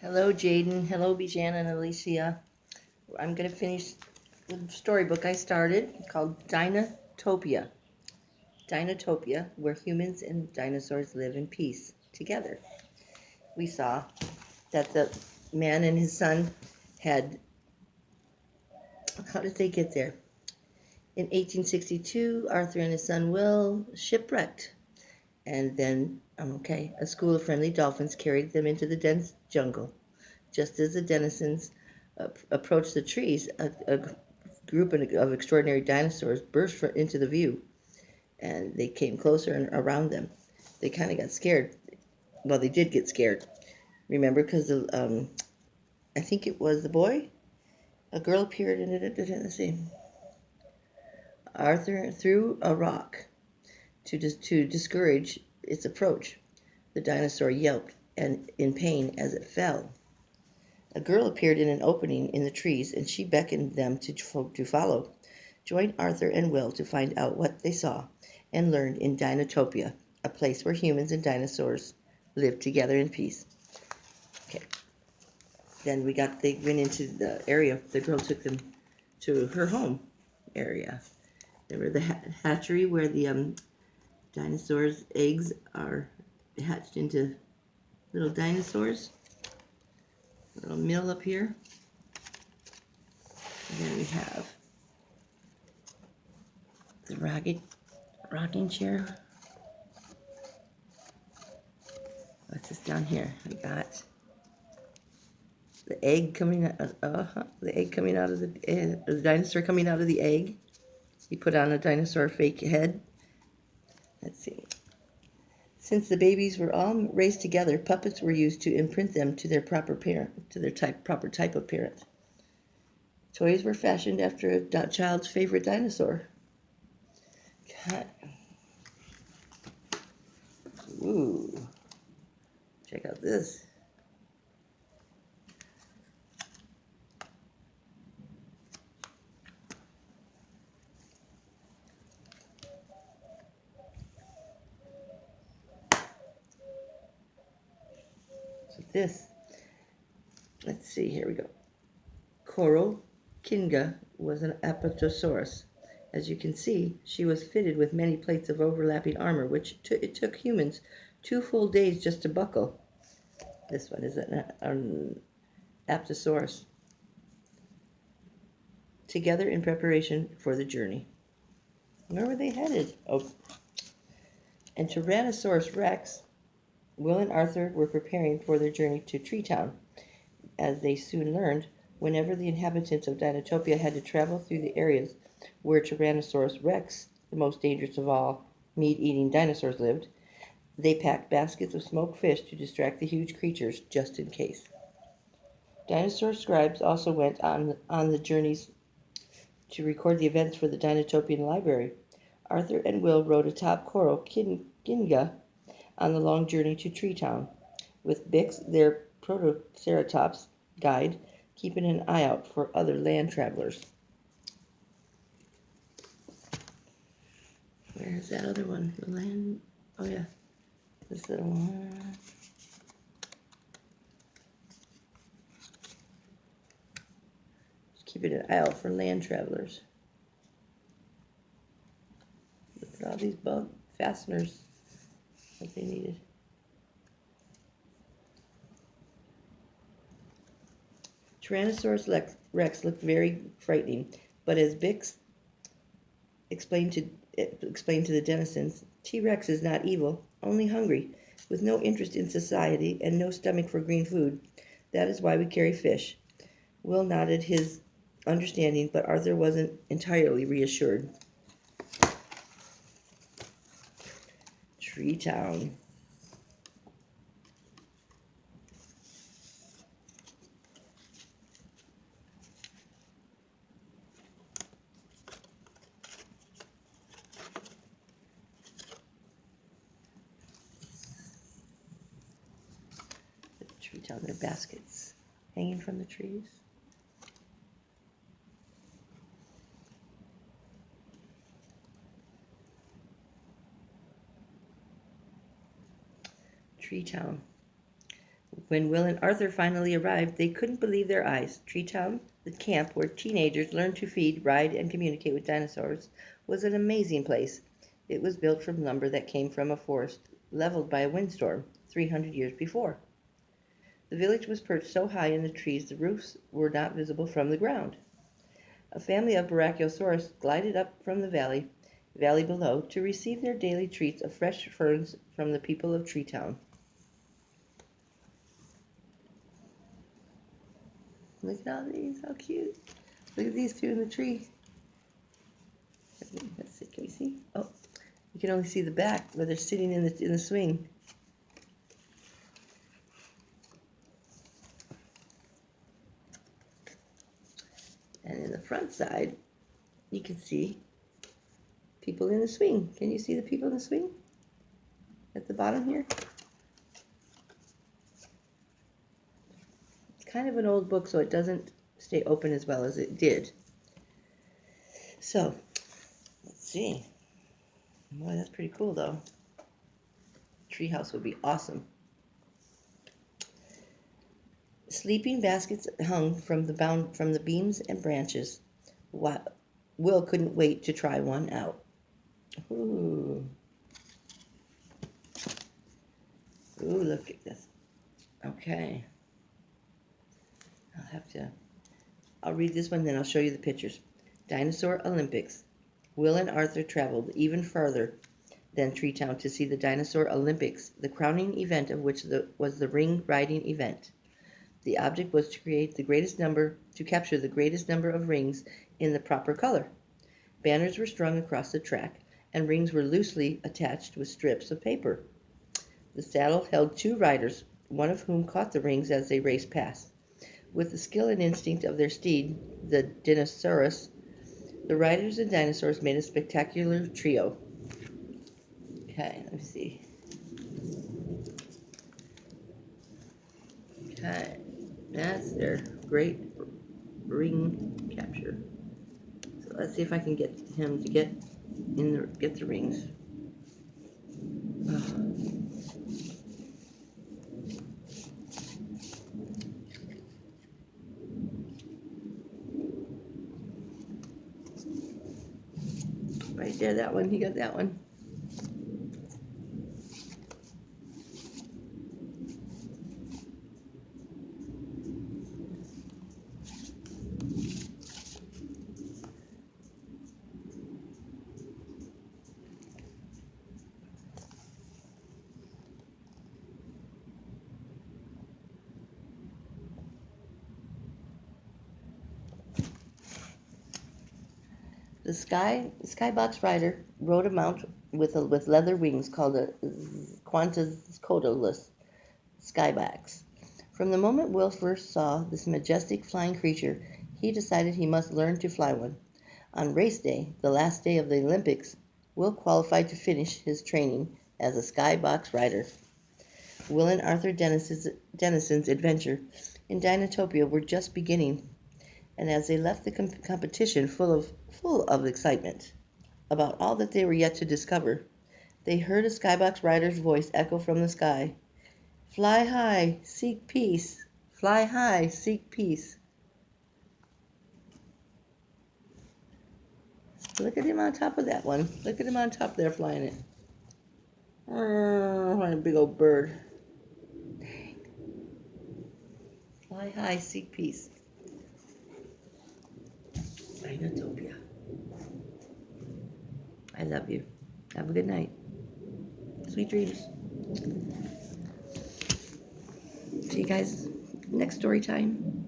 Hello, Jaden. Hello, Bijan and Alicia. I'm going to finish the storybook I started called Dinotopia. Dinotopia, where humans and dinosaurs live in peace together. We saw that the man and his son had, how did they get there? In 1862, Arthur and his son Will shipwrecked. And then, a school of friendly dolphins carried them into the dense jungle. Just as the denizens approached the trees, a group of extraordinary dinosaurs burst into the view, and they came closer and around them. They kind of got scared. Well, they did get scared. Remember, because I think it was the boy. A girl appeared in it. Let's see. Arthur threw a rock to discourage its approach. The dinosaur yelped and in pain as it fell. A girl appeared in an opening in the trees, and she beckoned them to follow. Join Arthur and Will to find out what they saw and learned in Dinotopia, a place where humans and dinosaurs live together in peace. Okay. Then they went into the area. The girl took them to her home area. They were the hatchery where the dinosaurs' eggs are hatched into little dinosaurs. Little mill up here. And then we have the rocking chair. What's this down here? We got the egg coming out. The egg coming out of the dinosaur coming out of the egg. He put on a dinosaur fake head. Let's see. Since the babies were all raised together, puppets were used to imprint them to their proper type of parent. Toys were fashioned after a child's favorite dinosaur. God. Ooh. Check out this. So this, let's see, here we go. Coral Kinga was an Apatosaurus. As you can see, she was fitted with many plates of overlapping armor, which it took humans 2 full days just to buckle. This one is an Apatosaurus. Together in preparation for the journey. Where were they headed? Oh. And Tyrannosaurus Rex, Will and Arthur were preparing for their journey to Tree Town. As they soon learned, whenever the inhabitants of Dinotopia had to travel through the areas where Tyrannosaurus Rex, the most dangerous of all meat-eating dinosaurs, lived, they packed baskets of smoked fish to distract the huge creatures just in case. Dinosaur scribes also went on the journeys to record the events for the Dinotopian library. Arthur and Will rode atop Coral Kinga on the long journey to Tree Town, with Bix, their Protoceratops guide, keeping an eye out for other land travelers. Where's that other one? The land? Oh yeah, this little one. Just keeping an eye out for land travelers. Look at all these bug fasteners that they needed. Tyrannosaurus Rex looked very frightening, but as Bix explained to the denizens, T-Rex is not evil, only hungry, with no interest in society and no stomach for green food. That is why we carry fish. Will nodded his understanding, but Arthur wasn't entirely reassured. Tree Town. Tree Town, their baskets hanging from the trees. Tree Town. When Will and Arthur finally arrived, they couldn't believe their eyes. Treetown, the camp where teenagers learned to feed, ride, and communicate with dinosaurs, was an amazing place. It was built from lumber that came from a forest leveled by a windstorm 300 years before. The village was perched so high in the trees the roofs were not visible from the ground. A family of Brachiosaurus glided up from the valley below, to receive their daily treats of fresh ferns from the people of Treetown. Look at all these, how cute. Look at these two in the tree. Let's see, can you see? Oh, you can only see the back where they're sitting in the swing. And in the front side, you can see people in the swing. Can you see the people in the swing? At the bottom here? It's kind of an old book, so it doesn't stay open as well as it did. So, let's see. Boy, that's pretty cool, though. Treehouse would be awesome. Sleeping baskets hung from the beams and branches. Will couldn't wait to try one out. Ooh. Ooh, look at this. Okay. I'll read this one, then I'll show you the pictures. Dinosaur Olympics. Will and Arthur traveled even farther than Treetown to see the Dinosaur Olympics, the crowning event of which was the ring riding event. The object was to capture the greatest number of rings in the proper color. Banners were strung across the track, and rings were loosely attached with strips of paper. The saddle held two riders, one of whom caught the rings as they raced past. With the skill and instinct of their steed, the Dinosaurus, the riders and dinosaurs made a spectacular trio. Okay, let me see. Okay, that's their great ring capture. So let's see if I can get him to get the rings. Right there, that one. He got that one. The skybox rider rode a mount with leather wings called a quantoscotolus skybox. From the moment Will first saw this majestic flying creature, he decided he must learn to fly one. On race day, the last day of the Olympics, Will qualified to finish his training as a skybox rider. Will and Arthur Dennison's adventure in Dinotopia were just beginning, and as they left the competition full of excitement about all that they were yet to discover, they heard a skybox rider's voice echo from the sky. Fly high, seek peace. Fly high, seek peace. Look at him on top of that one. Look at him on top there flying it. What a big old bird. Dang. Fly high, seek peace. Dinotopia. I love you. Have a good night. Sweet dreams. See you guys next story time.